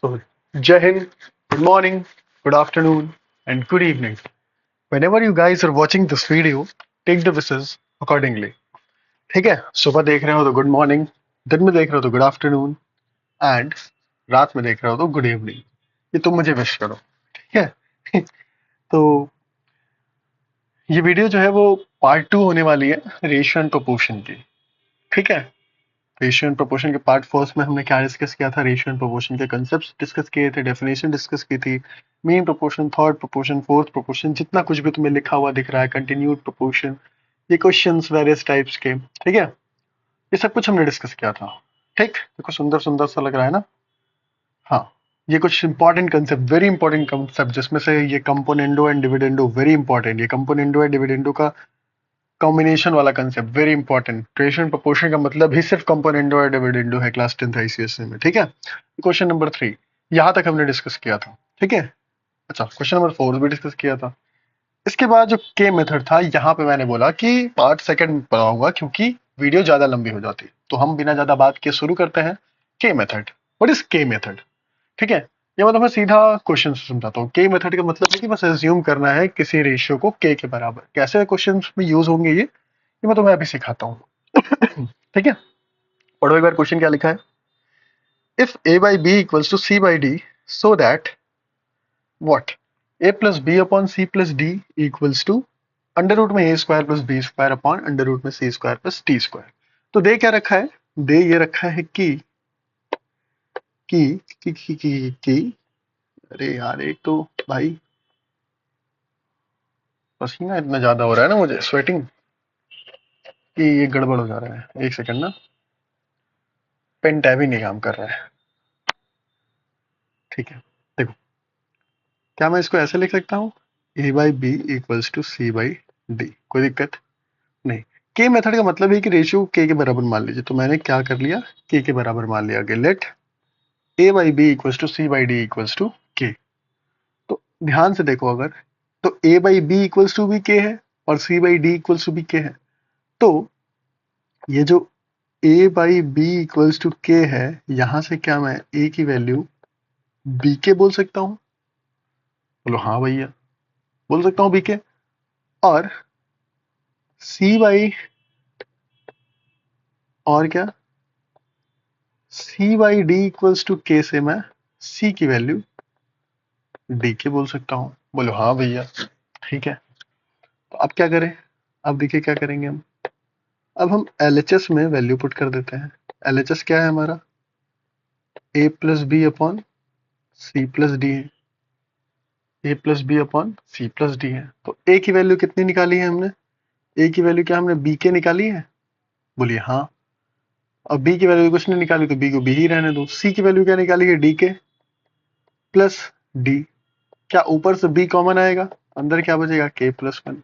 So, Jai Hind, good morning, good afternoon, and good evening. Whenever you guys are watching this video, take the wishes accordingly. ठीक है? सुबह देख रहे हो तो गुड मॉर्निंग, दिन में देख रहे हो तो गुड आफ्टरनून एंड रात में देख रहे हो तो गुड इवनिंग. ये तुम मुझे विश करो. ठीक है? तो ये वीडियो जो है वो पार्ट 2 होने वाली है रेशियो एंड प्रोपोर्शन की. ठीक है? रेशियो एंड प्रोपोर्शन के पार्ट फर्स्ट में हमने क्या डिस्कस किया था? रेशियो एंड प्रोपोर्शन के कंसेप्ट डिस्कस किए थे, डेफिनेशन डिस्कस की थी, mean proportion, third proportion, fourth proportion, जितना कुछ भी तुम्हें लिखा हुआ दिख रहा है, कंटिन्यूड प्रोपोर्शन, ये क्वेश्चंस वेरियस टाइप्स के. ठीक है? ये सब कुछ हमने डिस्कस किया था. ठीक, देखो सुंदर सुंदर सा लग रहा है ना. हाँ, ये कुछ important concept, very important concept, जिसमें से ये componendo and dividendo very important. ये कंपोनेंडो एंड डिविडेंडो का कॉम्बिनेशन वाला concept very important. Ratio and proportion का मतलब ही सिर्फ कंपोनेंडो और डिविडेंडो है क्लास 10th आईसीएसई में. ठीक है? क्वेश्चन नंबर 3 यहां तक हमने डिस्कस किया था. ठीक है? अच्छा, क्वेश्चन नंबर 4 भी डिस्कस किया था. इसके बाद जो के मेथड था, यहाँ पे मैंने बोला कि पार्ट सेकंड पढ़ाऊंगा क्योंकि वीडियो ज्यादा लंबी हो जाती है. तो हम बिना ज्यादा बात किए शुरू करते हैं. के मेथड. व्हाट इज के मेथड? ठीक है? ये मतलब मैं सीधा क्वेश्चन से समझाता हूँ. के मेथड का मतलब है कि बस एज्यूम करना है किसी रेशियो को के बराबर. कैसे क्वेश्चन में यूज होंगे ये मैं तुम्हें अभी सिखाता हूँ. ठीक है? पढ़ो एक बार क्वेश्चन क्या लिखा है. If a by b equals to c by d, so that what? a plus b upon c plus d equals to under root में a square plus b square upon under root में c square plus d square. तो दे क्या रखा है? दे ये रखा है कि अरे यार, एक तो भाई पसीना इतना ज्यादा हो रहा है ना, मुझे स्वेटिंग, कि ये गड़बड़ हो जा रहा है. एक सेकंड ना, पेन टैब ही नहीं काम कर रहा है. ठीक है, देखो, क्या मैं इसको ऐसे लिख सकता हूँ? a by B equals to C by D. कोई दिक्कत नहीं. के मेथड का मतलब है कि रेशियो के बराबर मान लीजिए. तो मैंने क्या कर लिया? के बराबर मान लिया कि let a by B equals to C by D equals to K. तो ध्यान से देखो, अगर तो a by B equals to भी के है और c by D equals to भी के है. तो ये जो a by B equals to K है, यहां से क्या मैं a की वैल्यू b के बोल सकता हूं? बोलो हाँ भैया, बोल सकता हूँ b के. और c बाई, और क्या, c by D equals to K से मैं c की वैल्यू d के बोल सकता हूँ. बोलो हाँ भैया. ठीक है, तो अब क्या करें? अब देखिए क्या करेंगे हम. अब हम LHS में वैल्यू पुट कर देते हैं. LHS क्या है हमारा? a plus B upon C plus D है. a plus B upon C plus D है. तो a की वैल्यू कितनी निकाली है हमने? a की वैल्यू क्या हमने b के निकाली है? बोलिए हाँ. अब b की वैल्यू कुछ नहीं निकाली तो b को b ही रहने दो. c की वैल्यू क्या निकाली है? d के प्लस d. क्या ऊपर से b कॉमन आएगा? अंदर क्या बचेगा? k plus 1.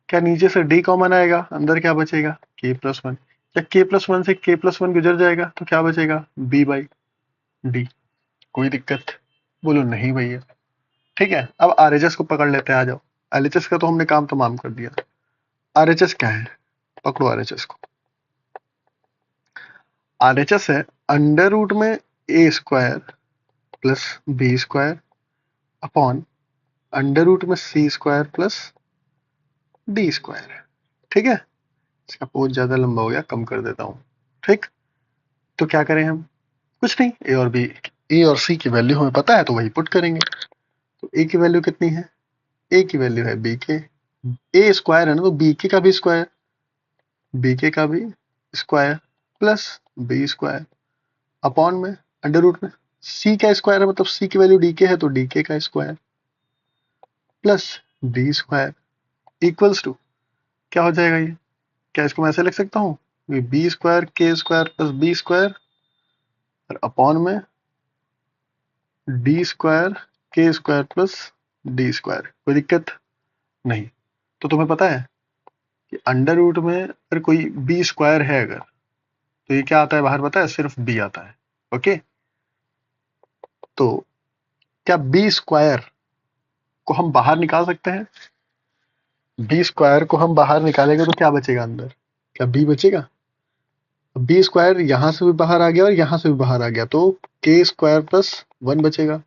क्या नीचे से d कॉमन आएगा? अंदर क्या बचेगा? k plus 1. क्या k प्लस 1 से k प्लस 1 गुजर जाएगा तो क्या बचेगा? b by D. कोई दिक्कत? बोलो नहीं भैया. ठीक है, अब RHS को पकड़ लेते हैं. आ जाओ. LHS का तो हमने काम तमाम कर दिया. RHS क्या है? पकड़ो RHS को. RHS है अंडर रूट में a square plus B square upon under root में c square plus D square. ठीक है, इसका बहुत ज्यादा लंबा हो गया, कम कर देता हूं. ठीक, तो क्या करें हम? कुछ नहीं, ए और सी की वैल्यू हमें पता है तो वही पुट करेंगे. तो ए की वैल्यू कितनी है? ए की वैल्यू है बी के. ए स्क्वायर है ना, तो बी के का भी स्क्वायर, बी के का भी square plus B square upon में अंडर रूट में सी का स्क्वायर है, मतलब सी की वैल्यू डी के है तो डी के का square plus D square equals to क्या हो जाएगा ये? क्या इसको मैं ऐसे लिख सकता हूँ? B square K square plus B square और अपॉन में D square K square plus D square. कोई दिक्कत नहीं. तो तुम्हें पता है कि अंडर रूट में अगर कोई बी स्क्वायर है अगर, तो ये क्या आता है बाहर? पता है? सिर्फ बी आता है. ओके, तो क्या बी स्क्वायर को हम बाहर निकाल सकते हैं? बी स्क्वायर को हम बाहर निकालेंगे तो क्या बचेगा अंदर? क्या बी बचेगा? बी स्क्वायर यहां से भी बाहर आ गया और यहां से भी बाहर आ गया, तो के स्क्वायर प्लस 1 बचेगा।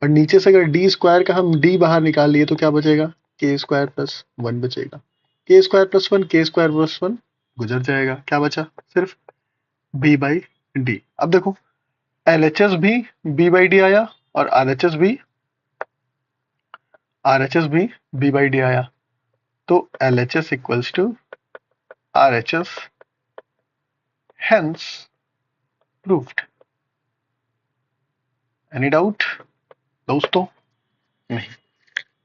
और नीचे से अगर डी स्क्वायर का हम डी बाहर निकाल लिए तो क्या बचेगा, के स्क्वायर प्लस 1 बचेगा। के स्क्वायर प्लस 1 के स्क्वायर प्लस 1 गुजर जाएगा, क्या बचा सिर्फ बी बाई डी। अब देखो एलएचएस भी बी बाई डी आया और आरएचएस भी बी बाई डी आया, तो LHS equals to RHS, hence proved. Any doubt दोस्तों? नहीं।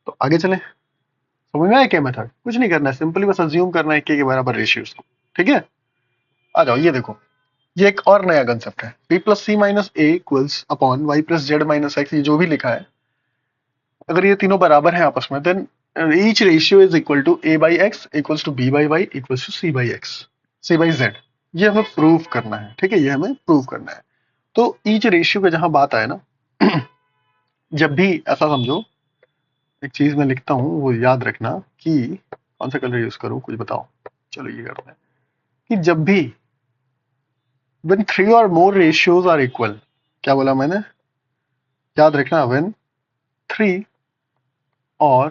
तो आगे चलें। समझ में आया क्या मेथड? कुछ नहीं करना है, सिंपली बस अज्यूम करना है के बराबर रेशियोज को। ठीक है, आ जाओ ये देखो, ये एक और नया कंसेप्ट है, b plus C minus A equals upon Y plus Z minus X. ये जो भी लिखा है, अगर ये तीनों बराबर हैं आपस में, then each ratio is equal to a by X equals to b by Y equals to c by X, c by Z. ये हमें प्रूव करना है। ठीक है, ये हमें प्रूव करना है। तो ईच रेशियो पे जहां बात आए ना, जब भी ऐसा समझो, एक चीज मैं लिखता हूँ वो याद रखना कि कौन सा कलर यूज करूँ, कुछ बताओ। चलो ये करते हैं कि जब भी when 3 or more ratios are equal, क्या बोला मैंने, याद रखना, when 3 or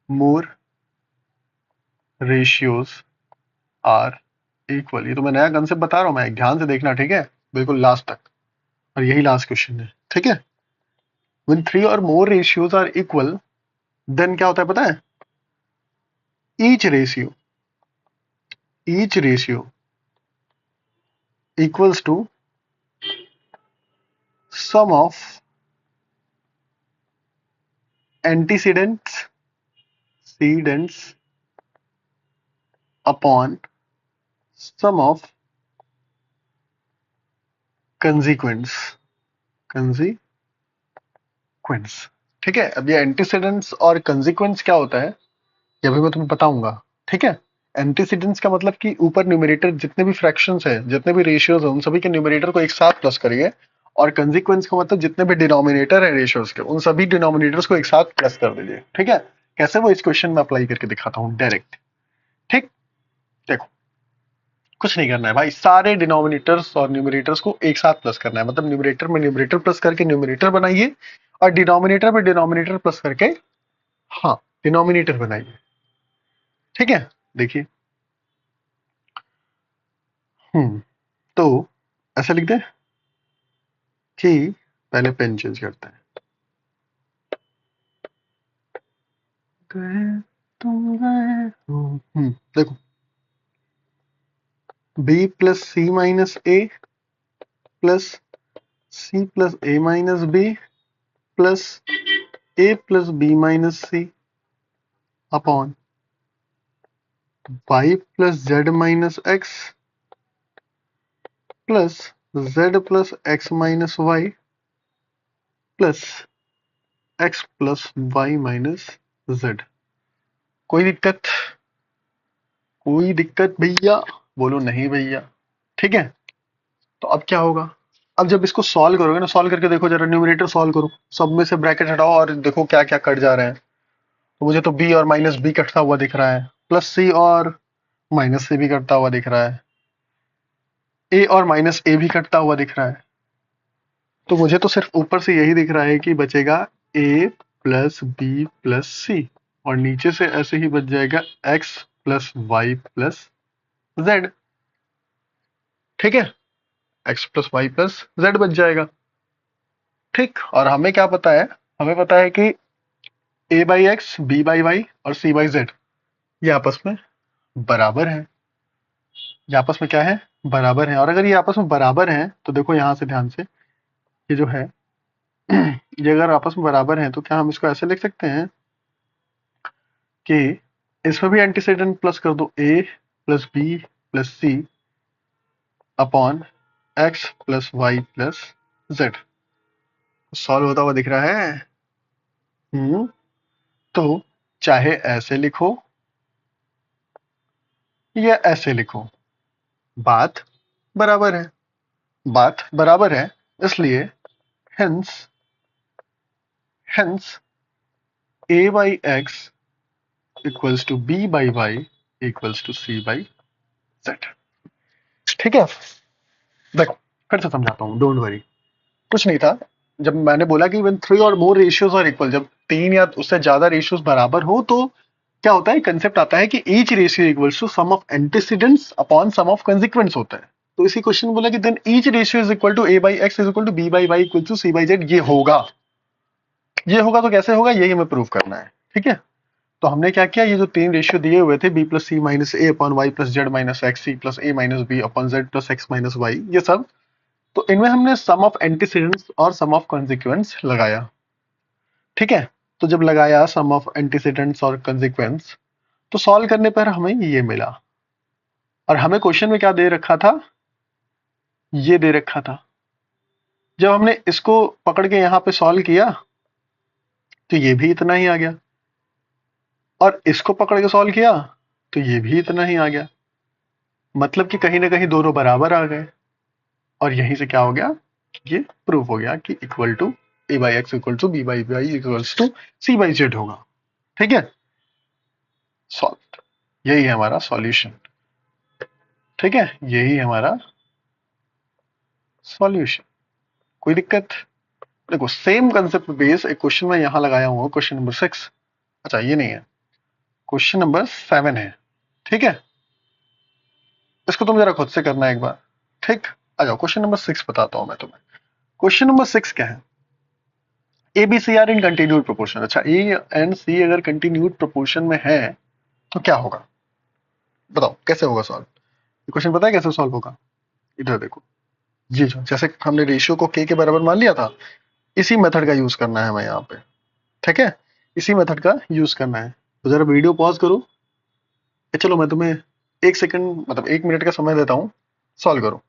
more ratios are equal। ये तो मैं नया कंसेप्ट बता रहा हूँ, मैं ध्यान से देखना, ठीक है, बिल्कुल लास्ट तक। और यही लास्ट क्वेश्चन है, ठीक है। when 3 or more ratios are equal, then क्या होता है पता है, each ratio equals to sum of antecedents upon sum of consequents। ठीक है, अब ये एंटीसीडेंट्स और कंसिक्वेंस क्या होता है ये भी मैं तुम्हें बताऊंगा। ठीक है, एंटीसीडेंट्स का मतलब कि ऊपर न्यूमरेटर जितने भी फ्रैक्शंस है, जितने भी रेशियोज है, उन सभी के न्यूमरेटर को एक साथ प्लस करिए। और कंसिक्वेंस का मतलब जितने भी डिनोमिनेटर है रेशियोज के, उन सभी डिनोमिनेटर्स को एक साथ प्लस कर दीजिए। ठीक है, कैसे, वो इस क्वेश्चन में अप्लाई करके दिखाता हूँ डायरेक्ट। ठीक, देखो कुछ नहीं करना है भाई, सारे डिनोमिनेटर्स और न्यूमरेटर्स को एक साथ प्लस करना है। मतलब न्यूमरेटर में न्यूमरेटर प्लस करके न्यूमरेटर बनाइए, और डिनोमिनेटर में डिनोमिनेटर प्लस करके, हाँ, डिनोमिनेटर बनाइए। ठीक है, देखिए, तो ऐसा लिख दे कि पहले पेन चेंज करते हैं। गए तुम गए हो। देखो, b plus C minus A plus C plus A minus B plus A plus B minus C upon Y plus Z minus X plus Z plus X minus Y plus X plus Y minus Z. कोई दिक्कत? कोई दिक्कत भैया? बोलो नहीं भैया। ठीक है, तो अब क्या होगा, अब जब इसको सॉल्व करोगे ना, सॉल्व करके देखो जरा, न्यूमरेटर सॉल्व करो, सब में से ब्रैकेट हटाओ और देखो क्या क्या कट जा रहे हैं। तो मुझे तो बी और माइनस बी कटता हुआ दिख रहा है, प्लस सी और माइनस सी भी कटता हुआ दिख रहा है, ए और माइनस ए भी कटता हुआ दिख रहा है। तो मुझे तो सिर्फ ऊपर से यही दिख रहा है कि बचेगा A plus B plus C, और नीचे से ऐसे ही बच जाएगा X plus Y plus Z. ठीक है, X plus Y plus Z बच जाएगा। ठीक, और हमें क्या पता है, हमें पता है कि A by X, B by Y और सी बाई जेड ये आपस में बराबर है। ये आपस में क्या है, बराबर है। और अगर ये आपस में बराबर हैं तो देखो यहां से ध्यान से, ये जो है ये अगर आपस में बराबर हैं तो क्या हम इसको ऐसे लिख सकते हैं कि इसमें भी एंटीसीडेंट प्लस कर दो, A plus B plus C upon X plus Y plus Z. Solve होता हुआ दिख रहा है। तो चाहे ऐसे लिखो या ऐसे लिखो, बात बराबर है। बात बराबर है, इसलिए hence hence a by x equals to b by y equals to c by z। ठीक है, देखो फिर से समझाता हूँ, डोंट वरी, कुछ नहीं था। जब मैंने बोला कि व्हेन 3 और मोर रेशियोज आर इक्वल, जब 3 या उससे ज्यादा रेशियोज बराबर हो तो क्या होता है, कंसेप्ट आता है कि each ratio equals to sum of antecedents upon sum of consequence होता है। तो इसी क्वेश्चन में बोला कि then each ratio is equal to a by X is equal to b by Y equal to c by Z. ये होगा, ये होगा तो कैसे होगा, यही हमें प्रूव करना है। ठीक है, तो हमने क्या किया, ये जो तीन रेशियो दिए हुए थे, b plus C minus A upon Y plus Z minus X, C plus A minus B upon Z plus X minus Y, ये सब, तो इनमें हमने सम ऑफ एंटीसीडेंट्स और सम ऑफ कॉन्सिक्वेंस लगाया। ठीक है, तो जब लगाया सम ऑफ एंटीसीडेंट्स और कॉन्सिक्वेंस, तो सॉल्व करने पर हमें ये मिला। और हमें क्वेश्चन में क्या दे रखा था, ये दे रखा था। जब हमने इसको पकड़ के यहाँ पे सॉल्व किया तो ये भी इतना ही आ गया, और इसको पकड़ के सॉल्व किया तो ये भी इतना ही आ गया। मतलब कि कहीं ना कहीं दोनों बराबर आ गए, और यहीं से क्या हो गया, ये प्रूफ हो गया कि equal to A by X equal to B by Y equals to C by Z होगा। ठीक है, सॉल्व, यही है हमारा सॉल्यूशन। ठीक है, यही है हमारा सॉल्यूशन। कोई दिक्कत? देखो सेम कंसेप्ट बेस एक क्वेश्चन में यहां लगाया हुआ, क्वेश्चन नंबर 6। अच्छा ये नहीं है, क्वेश्चन नंबर 7 है। ठीक है, इसको तुम जरा खुद से करना एक बार। ठीक, आ जाओ क्वेश्चन नंबर 6 बताता हूं मैं तुम्हें। क्वेश्चन नंबर 6 क्या है, A B C are in continued proportion. अच्छा, ए एंड सी अगर कंटिन्यूड प्रोपोर्शन में है तो क्या होगा, बताओ कैसे होगा सॉल्व। ये क्वेश्चन पता है कैसे सॉल्व होगा, इधर देखो। ये जो जैसे हमने रेशियो को के बराबर मान लिया था, इसी मेथड का यूज करना है हमें यहाँ पे। ठीक है, इसी मेथड का यूज करना है। तो जरा वीडियो पॉज करो, चलो मैं तुम्हें 1 सेकंड मतलब 1 मिनट का समय देता हूँ, सॉल्व करो।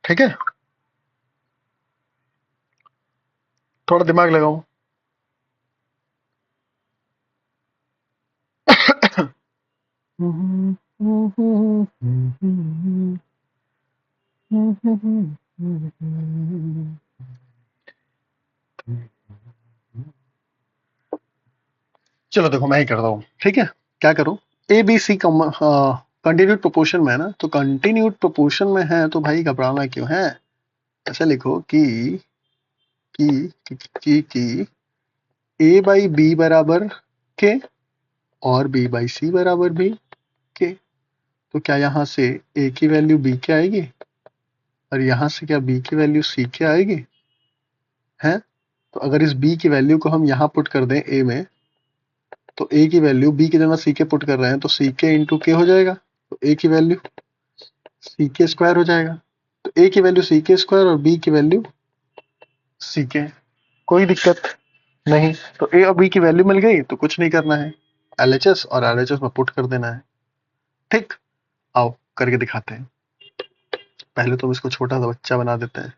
ठीक है, थोड़ा दिमाग लगाओ। चलो देखो मैं ही करता हूँ। ठीक है, क्या करो, A B C continued proportion में है ना, तो कंटिन्यूड प्रोपोर्शन में है तो भाई घबराना क्यों है। ऐसे लिखो कि ए बाई बी बराबर के और बी बाई सी बराबर भी के। तो क्या यहाँ से ए की वैल्यू बी के आएगी, और यहाँ से क्या बी की वैल्यू सी के आएगी, है। तो अगर इस बी की वैल्यू को हम यहाँ पुट कर दें ए में, तो ए की वैल्यू बी की जगह सी के पुट कर रहे हैं तो सी के इंटू के हो जाएगा, तो ए की वैल्यू सी के स्क्वायर हो जाएगा। तो ए की वैल्यू सी के स्क्वायर और बी की वैल्यू सी के। कोई दिक्कत नहीं, तो ए और बी की वैल्यू मिल गई तो कुछ नहीं करना है, एलएचएस और आरएचएस में पुट कर देना है। ठीक, आओ करके दिखाते हैं। पहले तो हम इसको छोटा सा बच्चा बना देते हैं।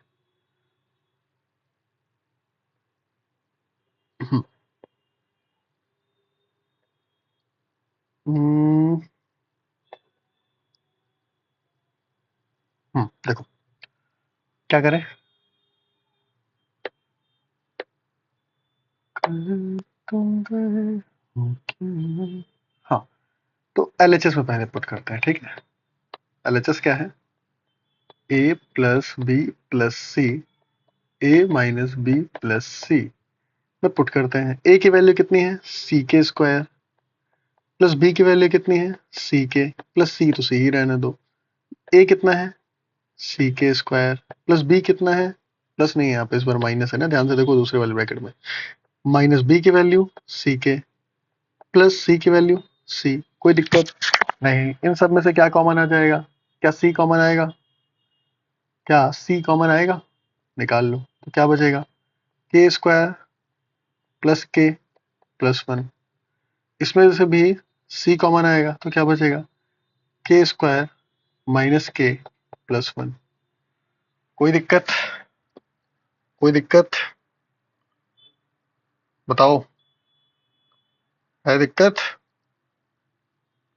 हम्म, हम्म, देखो क्या करें, तुम गए हो क्यों? हाँ, तो एलएचएस में पहले पुट करते हैं। ठीक है, एलएचएस क्या है, ए प्लस बी प्लस सी, ए माइनस बी प्लस सी में पुट करते हैं। ए की वैल्यू कितनी है, सी के स्क्वायर, प्लस बी की वैल्यू कितनी है, सी के, प्लस सी तो सी ही रहने दो। ए कितना है, सी के स्क्वायर, प्लस बी कितना है, प्लस नहीं है यहाँ पे, इस बार माइनस है ना, ध्यान से देखो दूसरे वाले ब्रैकेट में, माइनस बी की वैल्यू सी के, प्लस सी की वैल्यू सी। कोई दिक्कत नहीं, इन सब में से क्या कॉमन आ जाएगा, क्या सी कॉमन आएगा, क्या सी कॉमन आएगा, निकाल लो। तो क्या बचेगा, के स्क्वायर प्लस के प्लस 1। इसमें से भी सी कॉमन आएगा तो क्या बचेगा, के स्क्वायर माइनस के प्लस 1। कोई दिक्कत, कोई दिक्कत, बताओ, है दिक्कत,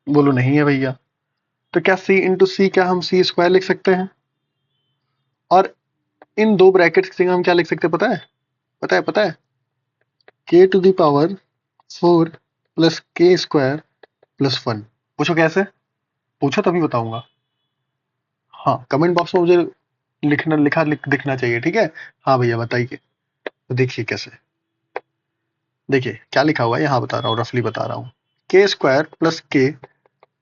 बोलो नहीं है भैया। तो क्या सी इंटू सी, क्या हम सी स्क्वायर लिख सकते हैं, और इन दो ब्रैकेट्स की जगह हम क्या लिख सकते हैं, पता है, पता है, K to the power 4 plus K square plus 1। पूछो कैसे, पूछो तभी बताऊंगा। हाँ, कमेंट बॉक्स में मुझे दिखना चाहिए, ठीक है। हाँ भैया बताइए। तो देखिए कैसे, देखिए क्या लिखा हुआ है यहाँ, बता रहा हूँ, रफली बता रहा हूँ। के स्क्वायर प्लस के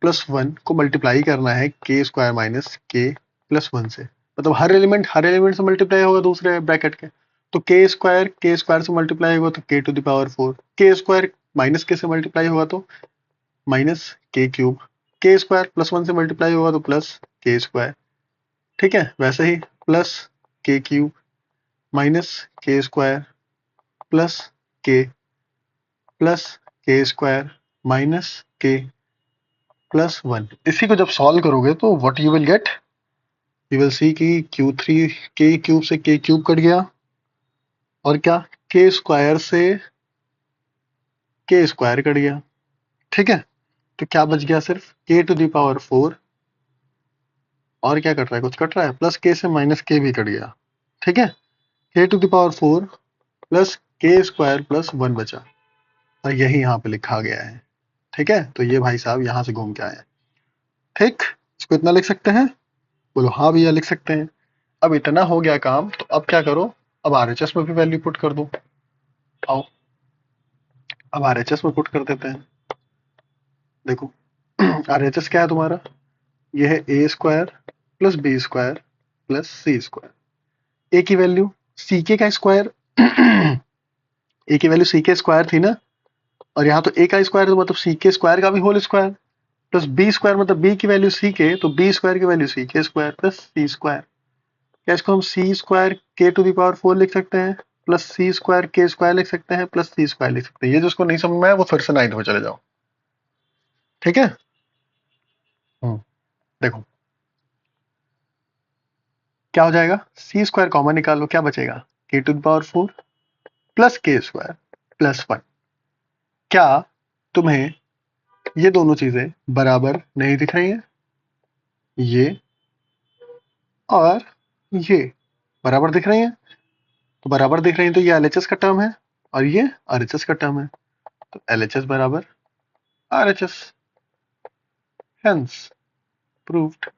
प्लस वन को मल्टीप्लाई करना है के स्क्वायर माइनस के प्लस वन से, मतलब हर एलिमेंट से मल्टीप्लाई होगा दूसरे ब्रैकेट के। तो के स्क्वायर से मल्टीप्लाई होगा तो के टू द पावर फोर, के स्क्वायर माइनस के से मल्टीप्लाई होगा तो माइनस के क्यूब, के स्क्वायर प्लस वन से मल्टीप्लाई होगा तो प्लस के स्क्वायर, ठीक है। वैसे ही प्लस के क्यूब माइनस के स्क्वायर प्लस के प्लस के स्क्वायर माइनस के प्लस वन। इसी को जब सॉल्व करोगे तो what you will get, you will see कि क्यू थ्री के क्यूब से के क्यूब कट गया, और क्या के स्क्वायर से के स्क्वायर कट गया, ठीक है। तो क्या बच गया, सिर्फ के टू द पावर फोर, और क्या कट रहा है, कुछ कट रहा है, प्लस के से माइनस के भी कट गया, ठीक है। K to the power four plus K square plus one बचा, और यही यहाँ पे लिखा गया है, ठीक है। तो ये भाई साहब यहाँ से घूम के आए हैं, ठीक। इसको इतना लिख सकते हैं, बोलो हाँ भैया लिख सकते हैं। अब इतना हो गया काम, तो अब क्या करो, अब आरएचएस में भी वैल्यू पुट कर दो। आओ अब आरएचएस में पुट कर देते हैं। देखो आरएचएस क्या है तुम्हारा, ये है A square plus B square plus C square. A की वैल्यू सी के का स्क्वायर ए की वैल्यू सी के स्क्वायर थी ना, और यहाँ तो ए का स्क्वायर तो मतलब सी के स्क्वायर का भी whole square, plus B square मतलब बी की वैल्यू सी के, तो बी स्क्वायर की value C K square plus C square. क्या इसको हम C square K to the power four लिख सकते हैं, plus C square K square लिख सकते हैं, प्लस सी स्क्वायर लिख सकते हैं। ये जिसको नहीं समझ में आया वो फिर से नाइन्थ में चले जाओ, ठीक है। देखो क्या हो जाएगा, सी स्क्वायर कॉमन निकालो, क्या बचेगा, K to the power four plus K square plus one. क्या तुम्हें ये दोनों चीजें बराबर नहीं दिख रही हैं, ये और ये बराबर दिख रही हैं, तो बराबर दिख रही हैं तो ये एलएचएस का टर्म है और ये आरएचएस का टर्म है, तो एलएचएस बराबर आरएचएस, हेंस प्रूव्ड।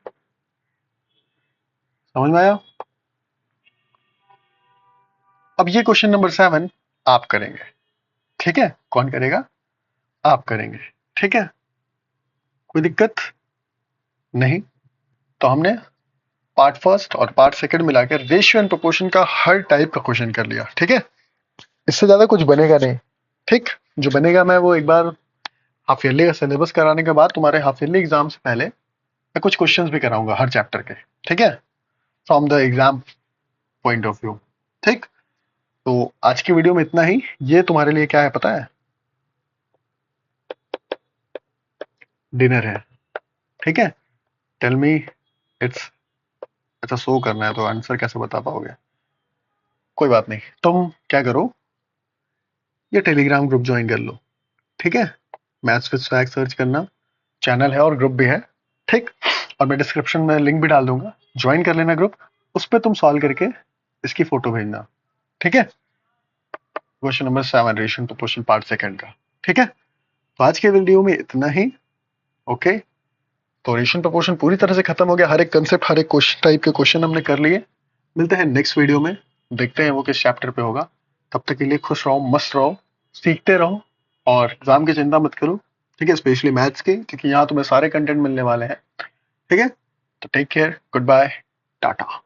समझ में आया। अब ये क्वेश्चन नंबर 7 आप करेंगे, ठीक है। कौन करेगा, आप करेंगे, ठीक है। कोई दिक्कत नहीं। तो हमने पार्ट फर्स्ट और पार्ट सेकंड मिलाकर रेशियो एंड प्रोपोर्शन का हर टाइप का क्वेश्चन कर लिया, ठीक है। इससे ज्यादा कुछ बनेगा नहीं, ठीक। जो बनेगा मैं वो एक बार हाफ ईयरली का सिलेबस कराने के बाद तुम्हारे हाफ ईयरली एग्जाम से पहले मैं कुछ क्वेश्चंस भी कराऊंगा हर चैप्टर के, ठीक है, from the exam point of view, ठीक। तो आज की वीडियो में इतना ही। ये तुम्हारे लिए क्या है पता है, डिनर है, ठीक है। टेल मी इट्स, अच्छा शो करना है तो आंसर कैसे बता पाओगे, कोई बात नहीं। तुम क्या करो, ये टेलीग्राम ग्रुप ज्वाइन कर लो, ठीक है। मैथ्स विद स्वैग सर्च करना, चैनल है और ग्रुप भी है, ठीक। और मैं डिस्क्रिप्शन में लिंक भी डाल दूंगा, ज्वाइन कर लेना ग्रुप। उस पर तुम सॉल्व करके इसकी फोटो भेजना, ठीक है। Question number 7 ratio proportion part second का, ठीक है। तो आज के वीडियो में इतना ही, ओके। तो रेशियो प्रोपोर्शन पूरी तरह से खत्म हो गया, हर एक कंसेप्ट हर एक क्वेश्चन टाइप के क्वेश्चन हमने कर लिए। मिलते हैं नेक्स्ट वीडियो में, देखते हैं वो किस चैप्टर पे होगा। तब तक के लिए खुश रहो, मस्त रहो, सीखते रहो, और एग्जाम की चिंता मत करो, ठीक है, स्पेशली मैथ्स के, क्योंकि यहाँ तुम्हें सारे कंटेंट मिलने वाले हैं, ठीक है। तो take care, good bye, Tata.